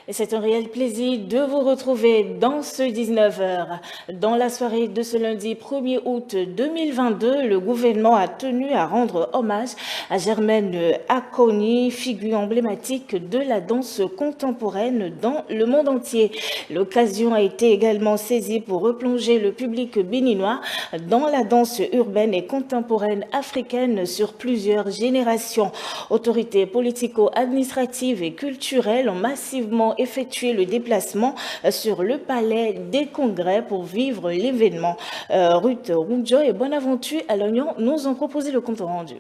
Et c'est un réel plaisir de vous retrouver dans ce 19h. Dans la soirée de ce lundi 1er août 2022, le gouvernement a tenu à rendre hommage à Germaine Acogny, figure emblématique de la danse contemporaine dans le monde entier. L'occasion a été également saisie pour replonger le public béninois dans la danse urbaine et contemporaine africaine sur plusieurs générations. Autorités politico-administratives et culturelles ont massivement effectué le déplacement sur le palais des congrès pour vivre l'événement. Ruth Roujo et Bonaventure à l'Oignon nous ont proposé le compte rendu.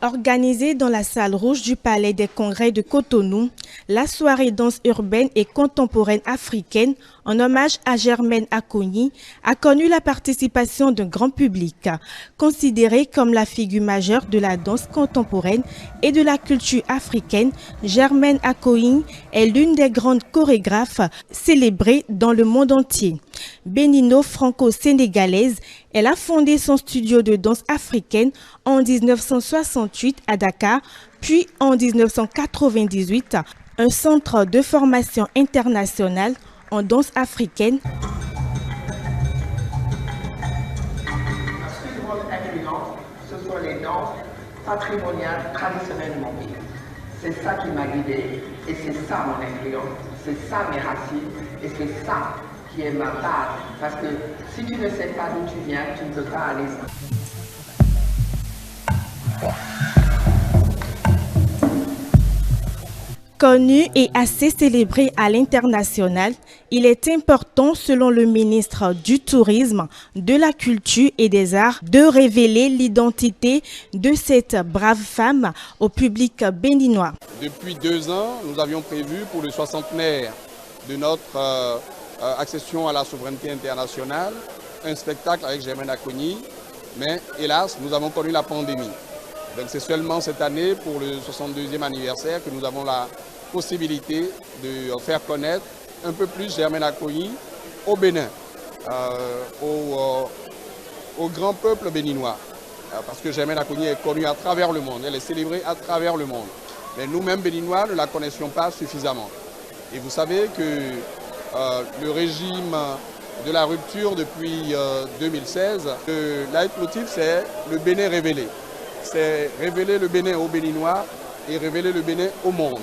Organisée dans la salle rouge du Palais des Congrès de Cotonou, la soirée danse urbaine et contemporaine africaine en hommage à Germaine Acogny a connu la participation d'un grand public. Considérée comme la figure majeure de la danse contemporaine et de la culture africaine, Germaine Acogny est l'une des grandes chorégraphes célébrées dans le monde entier. Bénino-franco-sénégalaise, elle a fondé son studio de danse africaine en 1968 à Dakar, puis en 1998, un centre de formation internationale en danse africaine. Ce grande influence, ce sont les danses patrimoniales traditionnellement dites. C'est ça qui m'a guidée et c'est ça mon influence, c'est ça mes racines et c'est ça qui est ma base. Parce que si tu ne sais pas d'où tu viens, tu ne peux pas aller. Connu et assez célébré à l'international, il est important, selon le ministre du Tourisme, de la Culture et des Arts, de révéler l'identité de cette brave femme au public béninois. Depuis 2 ans, nous avions prévu pour le 60e de notre accession à la souveraineté internationale un spectacle avec Germaine Acogny, mais hélas, nous avons connu la pandémie. Donc c'est seulement cette année, pour le 62e anniversaire, que nous avons la possibilité de faire connaître un peu plus Germaine Acogny au Bénin, au grand peuple béninois. Parce que Germaine Acogny est connue à travers le monde, elle est célébrée à travers le monde. Mais nous-mêmes béninois ne la connaissions pas suffisamment. Et vous savez que le régime de la rupture depuis 2016, le leitmotiv c'est le Bénin révélé. C'est révéler le Bénin aux Béninois et révéler le Bénin au monde.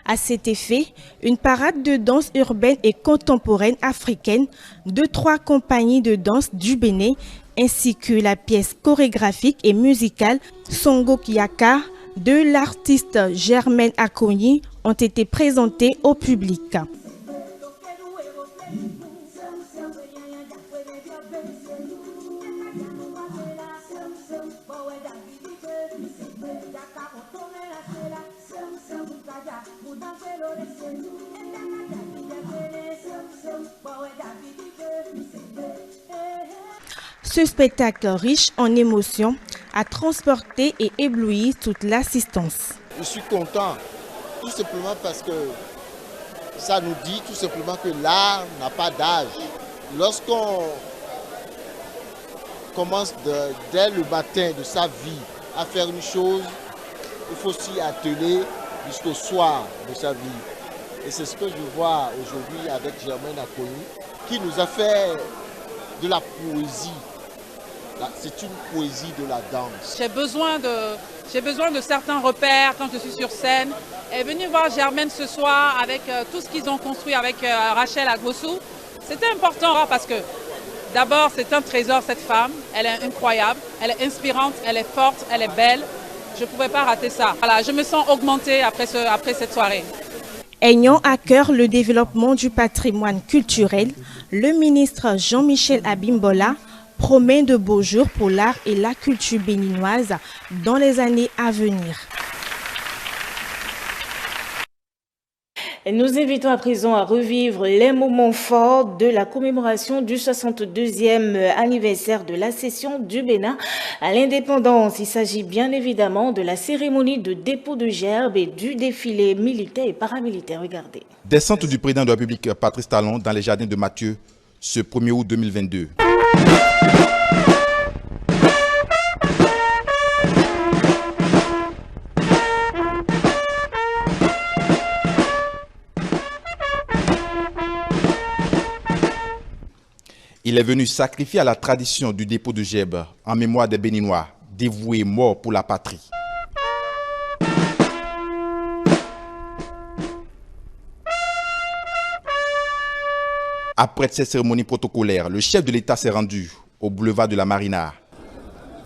À cet effet, une parade de danse urbaine et contemporaine africaine de 3 compagnies de danse du Bénin ainsi que la pièce chorégraphique et musicale Songo Kiaka de l'artiste Germaine Acogny ont été présentées au public. Ce spectacle riche en émotions a transporté et ébloui toute l'assistance. Je suis content, tout simplement parce que ça nous dit tout simplement que l'art n'a pas d'âge. Lorsqu'on commence dès le matin de sa vie à faire une chose, il faut s'y atteler jusqu'au soir de sa vie. Et c'est ce que je vois aujourd'hui avec Germaine Acogny, qui nous a fait de la poésie. C'est une poésie de la danse. J'ai besoin de certains repères quand je suis sur scène. Et venir voir Germaine ce soir avec tout ce qu'ils ont construit avec Rachel Agossou, c'était important parce que d'abord c'est un trésor cette femme, elle est incroyable, elle est inspirante, elle est forte, elle est belle. Je ne pouvais pas rater ça. Voilà, je me sens augmentée après cette soirée. Ayant à cœur le développement du patrimoine culturel, le ministre Jean-Michel Abimbola promet de beaux jours pour l'art et la culture béninoise dans les années à venir. Nous invitons à présent à revivre les moments forts de la commémoration du 62e anniversaire de l'accession du Bénin à l'indépendance. Il s'agit bien évidemment de la cérémonie de dépôt de gerbes et du défilé militaire et paramilitaire. Regardez. Descente du président de la République Patrice Talon dans les jardins de Mathieu ce 1er août 2022. Il est venu sacrifier à la tradition du dépôt de Geb en mémoire des Béninois, dévoués morts pour la patrie. Après cette cérémonie protocolaire, le chef de l'État s'est rendu au boulevard de la Marina.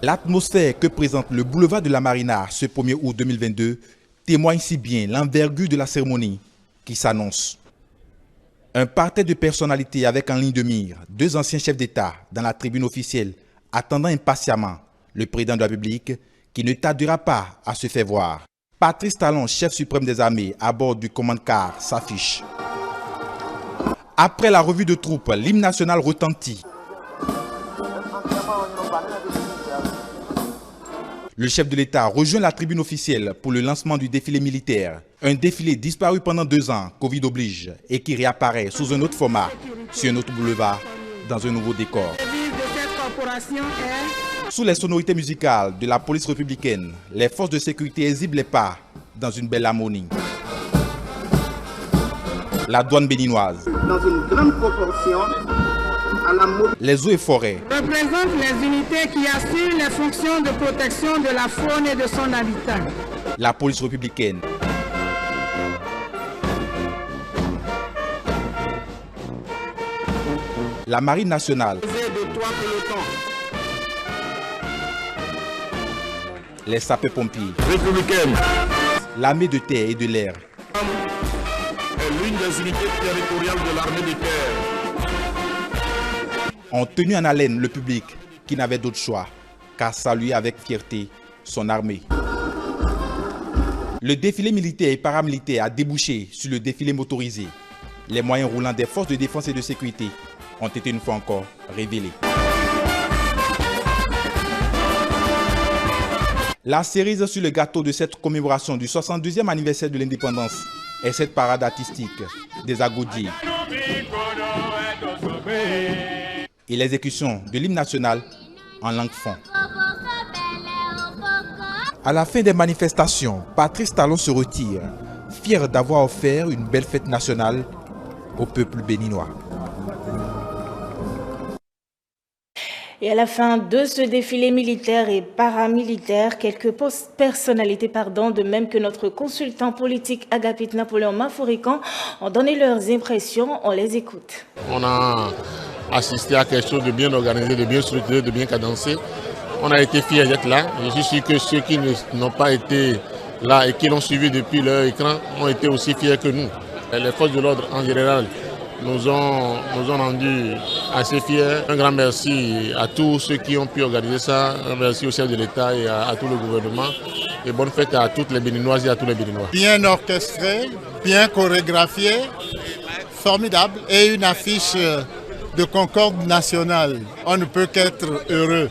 L'atmosphère que présente le boulevard de la Marina ce 1er août 2022 témoigne si bien l'envergure de la cérémonie qui s'annonce. Un parterre de personnalités avec en ligne de mire 2 anciens chefs d'État dans la tribune officielle, attendant impatiemment le président de la République qui ne tardera pas à se faire voir. Patrice Talon, chef suprême des armées, à bord du commande-car, s'affiche. Après la revue de troupes, l'hymne national retentit. Le chef de l'État rejoint la tribune officielle pour le lancement du défilé militaire. Un défilé disparu pendant 2 ans, Covid oblige, et qui réapparaît sous un autre format, sur un autre boulevard, dans un nouveau décor. Sous les sonorités musicales de la police républicaine, les forces de sécurité exhibent les pas dans une belle harmonie. La douane béninoise, dans une grande proportion, les eaux et forêts, représente les unités qui assurent les fonctions de protection de la faune et de son habitat. La police républicaine, la marine nationale, les sapeurs-pompiers, républicaine, l'armée de terre et de l'air, est l'une des unités territoriales de l'armée de terre. ont tenu en haleine le public qui n'avait d'autre choix qu'à saluer avec fierté son armée. Le défilé militaire et paramilitaire a débouché sur le défilé motorisé. Les moyens roulants des forces de défense et de sécurité ont été une fois encore révélés. La cerise sur le gâteau de cette commémoration du 62e anniversaire de l'indépendance est cette parade artistique des Agodiers et l'exécution de l'hymne national en langue fon. À la fin des manifestations, Patrice Talon se retire, fier d'avoir offert une belle fête nationale au peuple béninois. Et à la fin de ce défilé militaire et paramilitaire, quelques personnalités, de même que notre consultant politique Agapit Napoléon Maforican, ont donné leurs impressions. On les écoute. On a assisté à quelque chose de bien organisé, de bien structuré, de bien cadencé. On a été fiers d'être là. Je suis sûr que ceux qui n'ont pas été là et qui l'ont suivi depuis leur écran ont été aussi fiers que nous. Les forces de l'ordre en général nous ont rendus assez fiers. Un grand merci à tous ceux qui ont pu organiser ça. Un merci au chef de l'État et à tout le gouvernement. Et bonne fête à toutes les Béninoises et à tous les Béninois. Bien orchestré, bien chorégraphié, formidable et une affiche de concorde nationale. On ne peut qu'être heureux.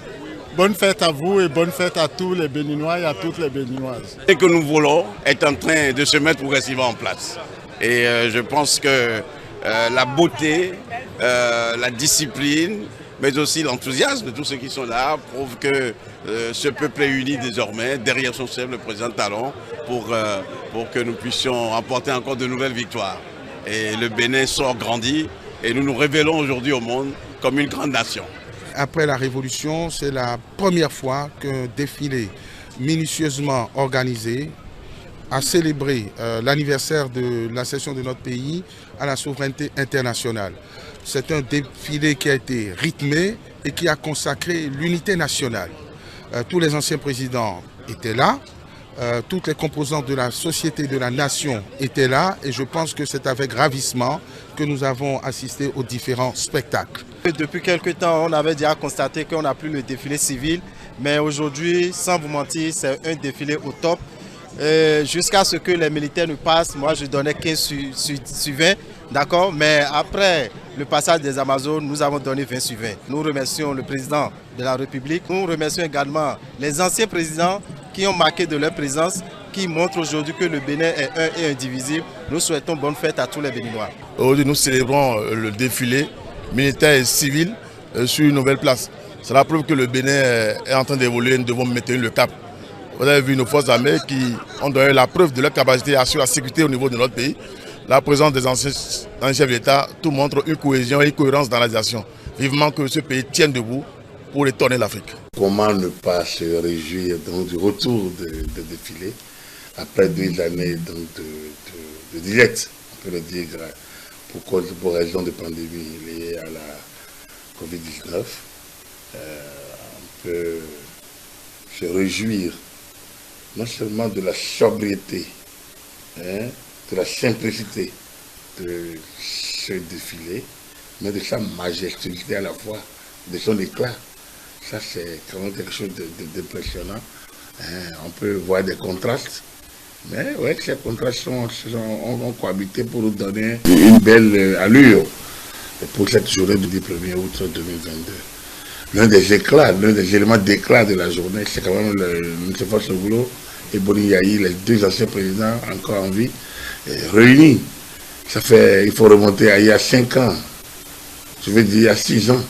Bonne fête à vous et bonne fête à tous les Béninois et à toutes les Béninoises. Ce que nous voulons est en train de se mettre progressivement en place. Et je pense que la beauté, la discipline, mais aussi l'enthousiasme de tous ceux qui sont là prouve que ce peuple est uni désormais derrière son chef, le président Talon, pour que nous puissions apporter encore de nouvelles victoires. Et le Bénin sort grandi et nous nous révélons aujourd'hui au monde comme une grande nation. Après la Révolution, c'est la première fois qu'un défilé minutieusement organisé a célébré l'anniversaire de l'accession de notre pays à la souveraineté internationale. C'est un défilé qui a été rythmé et qui a consacré l'unité nationale. Tous les anciens présidents étaient là, toutes les composantes de la société de la nation étaient là et je pense que c'est avec ravissement que nous avons assisté aux différents spectacles. Depuis quelques temps, on avait déjà constaté qu'on n'a plus le défilé civil, mais aujourd'hui, sans vous mentir, c'est un défilé au top. Jusqu'à ce que les militaires nous passent, moi je donnais 15 sur 20, d'accord, mais après le passage des Amazones, nous avons donné 20 sur 20. Nous remercions le président de la République, nous remercions également les anciens présidents qui ont marqué de leur présence, qui montrent aujourd'hui que le Bénin est un et indivisible. Nous souhaitons bonne fête à tous les Béninois. Aujourd'hui, nous célébrons le défilé militaire et civil sur une nouvelle place. Cela prouve que le Bénin est en train d'évoluer, nous devons maintenir le cap. Vous avez vu nos forces armées qui ont donné la preuve de leur capacité à assurer la sécurité au niveau de notre pays. La présence des anciens chefs d'État, tout montre une cohésion et une cohérence dans la nation. vivement que ce pays tienne debout pour retourner l'Afrique. Comment ne pas se réjouir donc, du retour de défilé après 2 années donc, de diète, on peut le dire, pour raison de pandémie liée à la Covid-19. On peut se réjouir non seulement de la sobriété, de la simplicité de ce défilé, mais de sa majestuosité à la fois, de son éclat. Ça, c'est quand même quelque chose d'impressionnant. On peut voir des contrastes, mais ouais, ces contrastes ont cohabité pour nous donner une belle allure pour cette journée du 1er août 2022. L'un des éclats, l'un des éléments d'éclat de la journée, c'est quand même M. Fassoglo et Boni Yayi, les 2 anciens présidents encore en vie, réunis. Ça fait, il faut remonter à il y a 5 ans, je veux dire il y a 6 ans,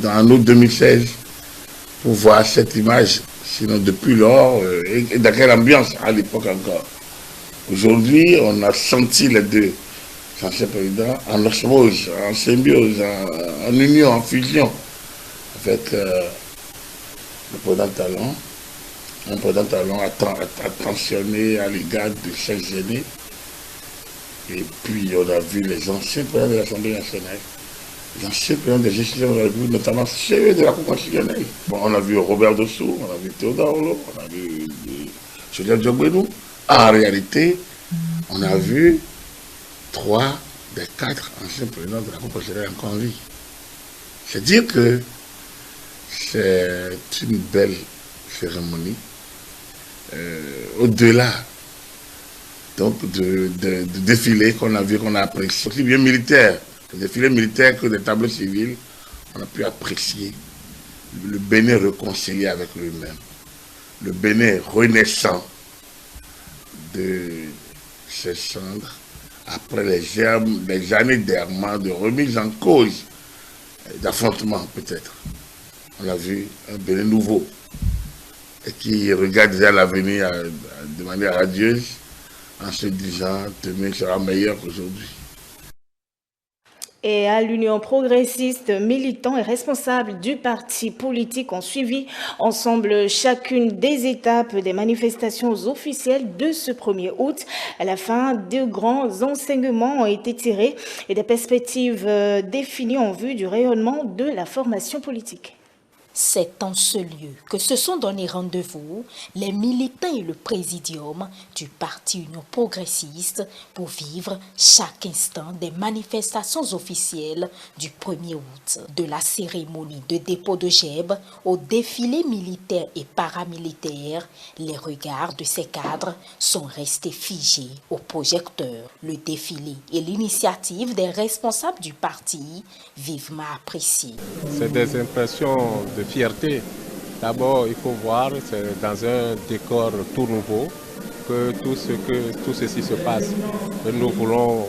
en août 2016, pour voir cette image. Sinon, depuis lors, et dans quelle ambiance à l'époque encore. Aujourd'hui, on a senti les 2 anciens présidents en osmose, en symbiose, en union, en fusion avec le président Talon. Un président Talon attentionné à l'égard de ses aînés. Et puis, on a vu les anciens présidents de l'Assemblée nationale, les anciens présidents des institutions de la République, notamment ceux de la Cour constitutionnelle. Bon, on a vu Robert Dossou, on a vu Théodore Orlo, on a vu Julien Diogbenou. En réalité, on a vu 3 des 4 anciens présidents de la Cour constitutionnelle encore en vie. C'est dire que c'est une belle cérémonie. Au-delà donc de défilés qu'on a vu, qu'on a apprécié, aussi bien militaires, des défilés militaires que des tableaux civils, on a pu apprécier le Bénin réconcilié avec lui-même, le Bénin renaissant de ses cendres après les années d'errement, de remise en cause, d'affrontement peut-être. On a vu un Bénin nouveau et qui regarde déjà l'avenir de manière radieuse en se disant demain sera meilleur qu'aujourd'hui. Et à l'Union progressiste, militants et responsables du parti politique ont suivi ensemble chacune des étapes des manifestations officielles de ce 1er août. À la fin, 2 grands enseignements ont été tirés et des perspectives définies en vue du rayonnement de la formation politique. C'est en ce lieu que se sont donné rendez-vous les militants et le présidium du Parti Union progressiste pour vivre chaque instant des manifestations officielles du 1er août. De la cérémonie de dépôt de GEB au défilé militaire et paramilitaire, les regards de ces cadres sont restés figés au projecteur. Le défilé et l'initiative des responsables du parti vivement appréciés. C'est des impressions de fierté. D'abord, il faut voir, c'est dans un décor tout nouveau que tout ceci se passe. Et nous pouvons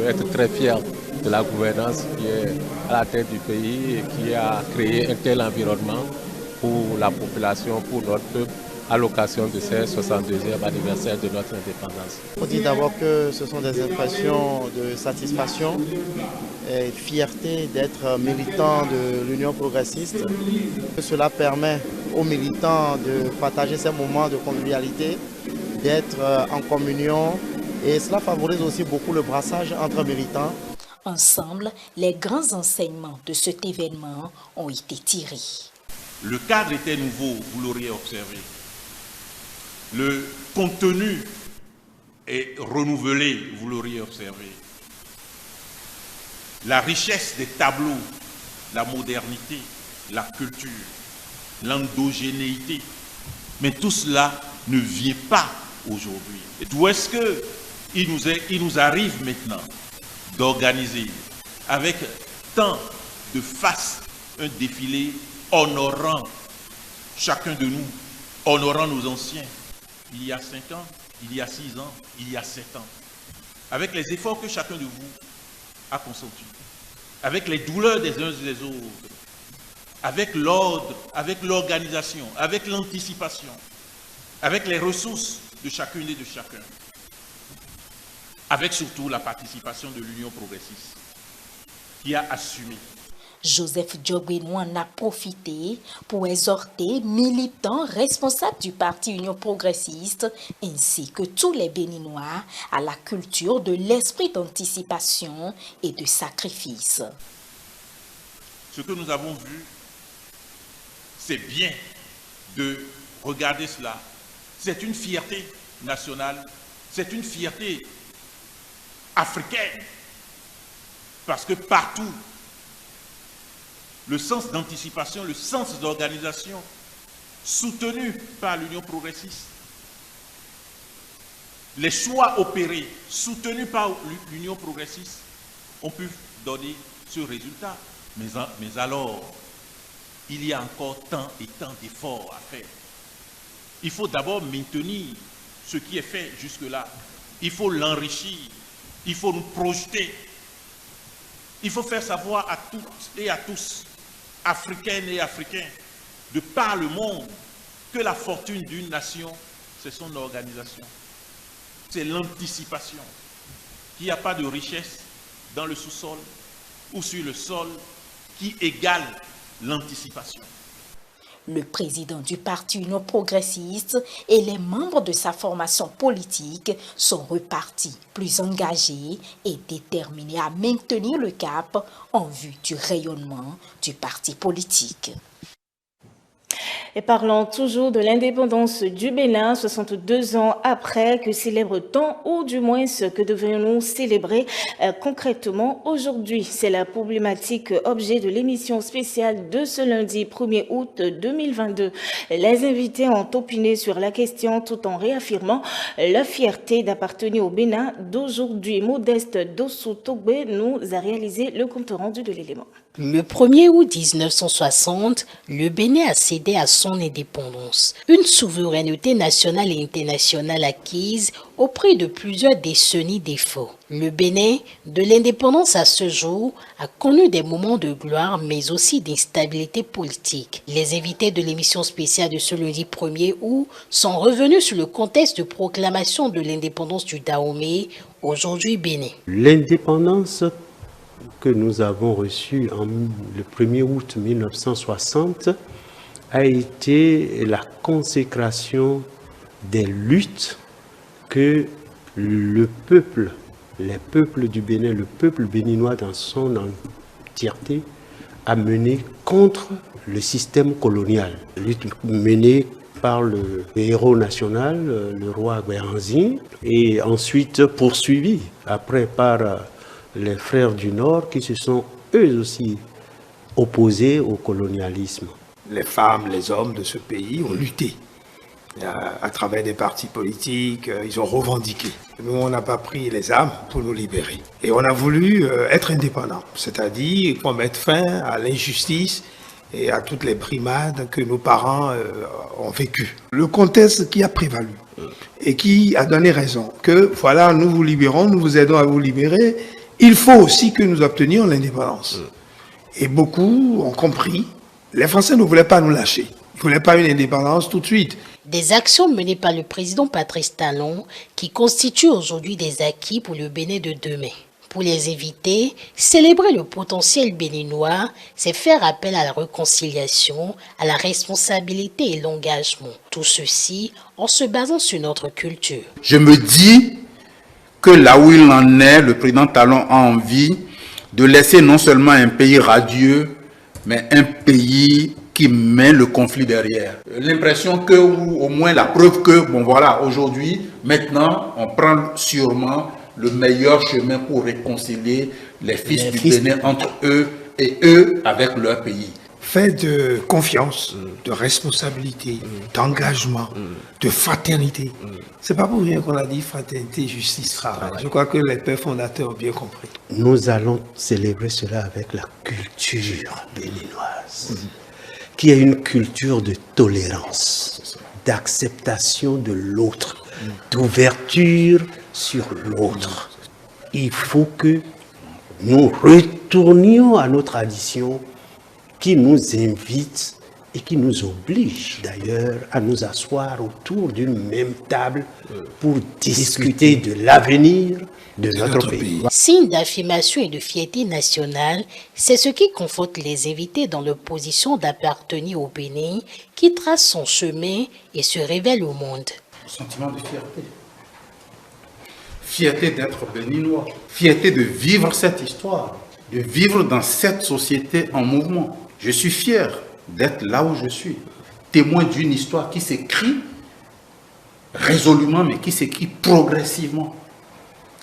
être très fiers de la gouvernance qui est à la tête du pays et qui a créé un tel environnement pour la population, pour notre peuple, à l'occasion de ce 62e anniversaire de notre indépendance. On dit d'abord que ce sont des impressions de satisfaction et de fierté d'être militant de l'Union progressiste. Cela permet aux militants de partager ces moments de convivialité, d'être en communion et cela favorise aussi beaucoup le brassage entre militants. Ensemble, les grands enseignements de cet événement ont été tirés. Le cadre était nouveau, vous l'auriez observé. Le contenu est renouvelé, vous l'auriez observé. La richesse des tableaux, la modernité, la culture, l'endogénéité, mais tout cela ne vient pas aujourd'hui. D'où est-ce qu'il nous arrive maintenant d'organiser avec tant de face un défilé honorant chacun de nous, honorant nos anciens, il y a 5 ans, il y a 6 ans, il y a 7 ans, avec les efforts que chacun de vous a consentis, avec les douleurs des uns et des autres, avec l'ordre, avec l'organisation, avec l'anticipation, avec les ressources de chacune et de chacun, avec surtout la participation de l'Union progressiste. qui a assumé. Joseph Diogbenou en a profité pour exhorter militants responsables du parti Union progressiste ainsi que tous les Béninois à la culture de l'esprit d'anticipation et de sacrifice. Ce que nous avons vu, c'est bien de regarder cela. C'est une fierté nationale, c'est une fierté africaine, parce que partout, le sens d'anticipation, le sens d'organisation soutenu par l'Union progressiste, les choix opérés soutenus par l'Union progressiste ont pu donner ce résultat. Mais alors, il y a encore tant et tant d'efforts à faire. Il faut d'abord maintenir ce qui est fait jusque-là. Il faut l'enrichir. Il faut nous projeter. Il faut faire savoir à toutes et à tous, Africaines et Africains, de par le monde, que la fortune d'une nation, c'est son organisation. C'est l'anticipation. Qu'il n'y a pas de richesse dans le sous-sol ou sur le sol qui égale l'anticipation. Le président du parti Union progressiste et les membres de sa formation politique sont repartis plus engagés et déterminés à maintenir le cap en vue du rayonnement du parti politique. Et parlons toujours de l'indépendance du Bénin, 62 ans après, que célèbre-t-on, ou du moins ce que devrions-nous célébrer concrètement aujourd'hui? C'est la problématique objet de l'émission spéciale de ce lundi 1er août 2022. Les invités ont opiné sur la question tout en réaffirmant la fierté d'appartenir au Bénin d'aujourd'hui. Modeste Dossou-Togbe nous a réalisé le compte rendu de l'élément. Le 1er août 1960, le Bénin a cédé à son indépendance, une souveraineté nationale et internationale acquise au prix de plusieurs décennies d'efforts. Le Bénin, de l'indépendance à ce jour, a connu des moments de gloire mais aussi d'instabilité politique. Les invités de l'émission spéciale de ce lundi 1er août sont revenus sur le contexte de proclamation de l'indépendance du Dahomey, aujourd'hui Bénin. L'indépendance que nous avons reçu le 1er août 1960 a été la consécration des luttes que les peuples du Bénin, le peuple béninois dans son entièreté, a menées contre le système colonial. Lutte menée par le héros national, le roi Béhanzin, et ensuite poursuivie après par les frères du Nord qui se sont eux aussi opposés au colonialisme. Les femmes, les hommes de ce pays ont lutté à travers des partis politiques, ils ont revendiqué. Nous, on n'a pas pris les armes pour nous libérer. Et on a voulu être indépendants, c'est-à-dire pour mettre fin à l'injustice et à toutes les brimades que nos parents ont vécues. Le contexte qui a prévalu et qui a donné raison que voilà, nous vous libérons, nous vous aidons à vous libérer. Il faut aussi que nous obtenions l'indépendance. Et beaucoup ont compris, les Français ne voulaient pas nous lâcher. Ils ne voulaient pas une indépendance tout de suite. Des actions menées par le président Patrice Talon qui constituent aujourd'hui des acquis pour le Bénin de demain. Pour les invités, célébrer le potentiel béninois, c'est faire appel à la réconciliation, à la responsabilité et l'engagement. Tout ceci en se basant sur notre culture. Je me dis que là où il en est, le président Talon a envie de laisser non seulement un pays radieux, mais un pays qui met le conflit derrière. L'impression que, ou au moins la preuve que, bon voilà, aujourd'hui, maintenant, on prend sûrement le meilleur chemin pour réconcilier les fils du Bénin entre eux et eux avec leur pays. Fait de confiance, de responsabilité, d'engagement, de fraternité. C'est pas pour rien qu'on a dit fraternité, justice, travail. Je crois que les pères fondateurs ont bien compris. Nous allons célébrer cela avec la culture béninoise, qui est une culture de tolérance, d'acceptation de l'autre, d'ouverture sur l'autre. Il faut que nous retournions à nos traditions qui nous invitent et qui nous obligent d'ailleurs à nous asseoir autour d'une même table pour discuter de l'avenir de notre pays. Signe d'affirmation et de fierté nationale, c'est ce qui conforte les invités dans leur position d'appartenir au Bénin, qui trace son chemin et se révèle au monde. Sentiment de fierté. Fierté d'être béninois. Fierté de vivre cette histoire, de vivre dans cette société en mouvement. Je suis fier d'être là où je suis, témoin d'une histoire qui s'écrit résolument, mais qui s'écrit progressivement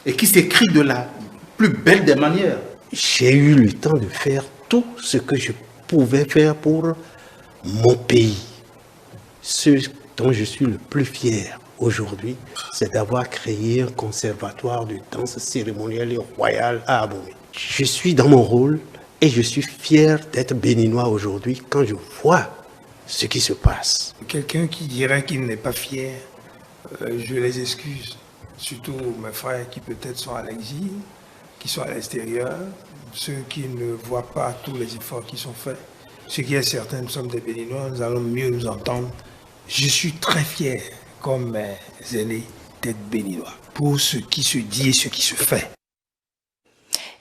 et qui s'écrit de la plus belle des manières. J'ai eu le temps de faire tout ce que je pouvais faire pour mon pays. Ce dont je suis le plus fier aujourd'hui, c'est d'avoir créé un conservatoire de danse cérémonielle et royale à Abomey. Je suis dans mon rôle et je suis fier d'être béninois aujourd'hui quand je vois ce qui se passe. Quelqu'un qui dirait qu'il n'est pas fier, je les excuse. Surtout mes frères qui peut-être sont à l'exil, qui sont à l'extérieur, ceux qui ne voient pas tous les efforts qui sont faits. Ce qui est certain, nous sommes des Béninois, nous allons mieux nous entendre. Je suis très fier, comme mes aînés, d'être Béninois, pour ce qui se dit et ce qui se fait.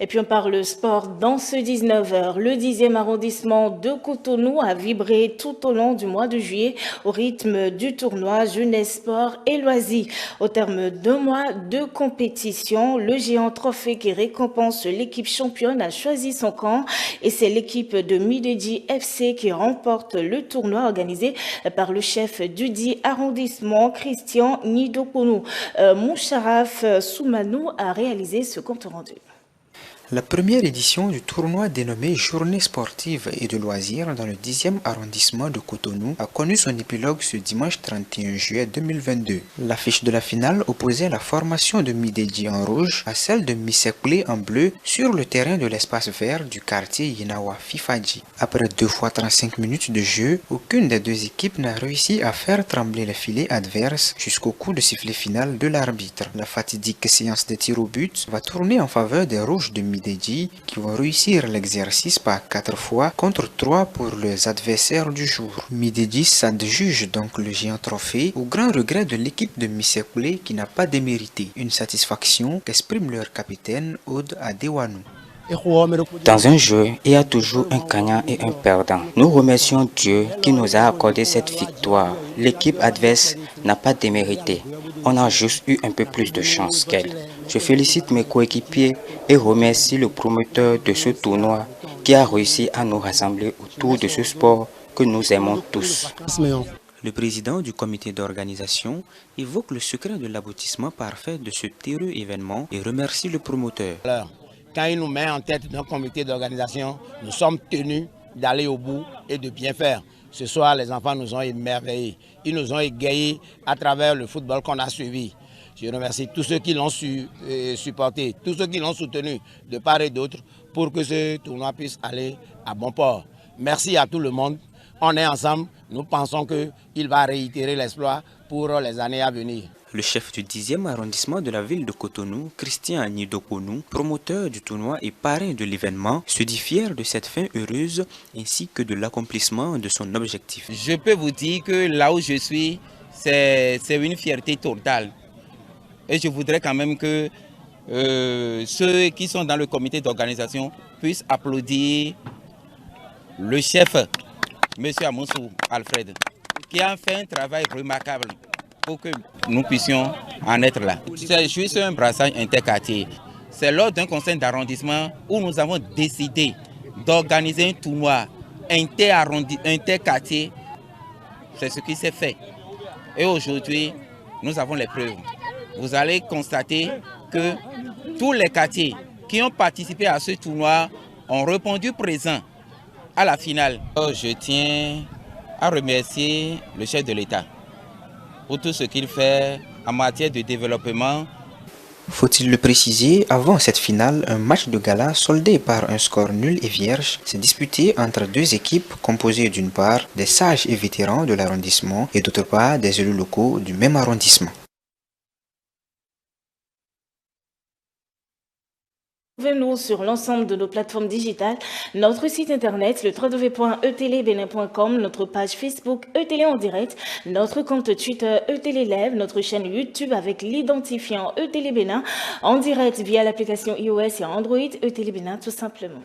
Et puis on parle sport dans ce 19h. Le 10e arrondissement de Cotonou a vibré tout au long du mois de juillet au rythme du tournoi Jeunesse Sport et Loisirs. Au terme d'1 mois de compétition, le géant trophée qui récompense l'équipe championne a choisi son camp et c'est l'équipe de Midedji FC qui remporte le tournoi organisé par le chef du 10 arrondissement, Christian Nidokonou. Moucharaf Soumanou a réalisé ce compte rendu. La première édition du tournoi dénommé Journée sportive et de loisirs dans le 10e arrondissement de Cotonou a connu son épilogue ce dimanche 31 juillet 2022. L'affiche de la finale opposait la formation de Midedji en rouge à celle de Misekule en bleu sur le terrain de l'espace vert du quartier Yinawa Fifadji. Après 2 fois 35 minutes de jeu, aucune des deux équipes n'a réussi à faire trembler le filet adverse jusqu'au coup de sifflet final de l'arbitre. La fatidique séance de tir au but va tourner en faveur des rouges de Midedji qui vont réussir l'exercice par 4 fois contre 3 pour les adversaires du jour. Midedji s'adjuge donc le géant trophée au grand regret de l'équipe de Misekule qui n'a pas démérité. Une satisfaction qu'exprime leur capitaine Aude Adewanou. Dans un jeu, il y a toujours un gagnant et un perdant. Nous remercions Dieu qui nous a accordé cette victoire. L'équipe adverse n'a pas démérité. On a juste eu un peu plus de chance qu'elle. Je félicite mes coéquipiers et remercie le promoteur de ce tournoi qui a réussi à nous rassembler autour de ce sport que nous aimons tous. Le président du comité d'organisation évoque le secret de l'aboutissement parfait de ce heureux événement et remercie le promoteur. Quand il nous met en tête d'un comité d'organisation, nous sommes tenus d'aller au bout et de bien faire. Ce soir, les enfants nous ont émerveillés. Ils nous ont égayés à travers le football qu'on a suivi. Je remercie tous ceux qui l'ont supporté, tous ceux qui l'ont soutenu de part et d'autre pour que ce tournoi puisse aller à bon port. Merci à tout le monde. On est ensemble. Nous pensons qu'il va réitérer l'exploit pour les années à venir. Le chef du 10e arrondissement de la ville de Cotonou, Christian Nidokonou, promoteur du tournoi et parrain de l'événement, se dit fier de cette fin heureuse ainsi que de l'accomplissement de son objectif. Je peux vous dire que là où je suis, c'est une fierté totale. Et je voudrais quand même que ceux qui sont dans le comité d'organisation puissent applaudir le chef, M. Amoussou Alfred, qui a fait un travail remarquable pour que nous puissions en être là. Je suis sur un brassage interquartier. C'est lors d'un conseil d'arrondissement où nous avons décidé d'organiser un tournoi interquartier. C'est ce qui s'est fait. Et aujourd'hui, nous avons les preuves. Vous allez constater que tous les quartiers qui ont participé à ce tournoi ont répondu présent à la finale. Je tiens à remercier le chef de l'État pour tout ce qu'il fait en matière de développement. Faut-il le préciser, avant cette finale, un match de gala soldé par un score nul et vierge s'est disputé entre deux équipes composées d'une part des sages et vétérans de l'arrondissement et d'autre part des élus locaux du même arrondissement. Retrouvez-nous sur l'ensemble de nos plateformes digitales, notre site internet, le www.etélébenin.com, notre page Facebook ETélé en direct, notre compte Twitter ETélé Live, notre chaîne YouTube avec l'identifiant ETélé Bénin, en direct via l'application iOS et Android ETélé Bénin tout simplement.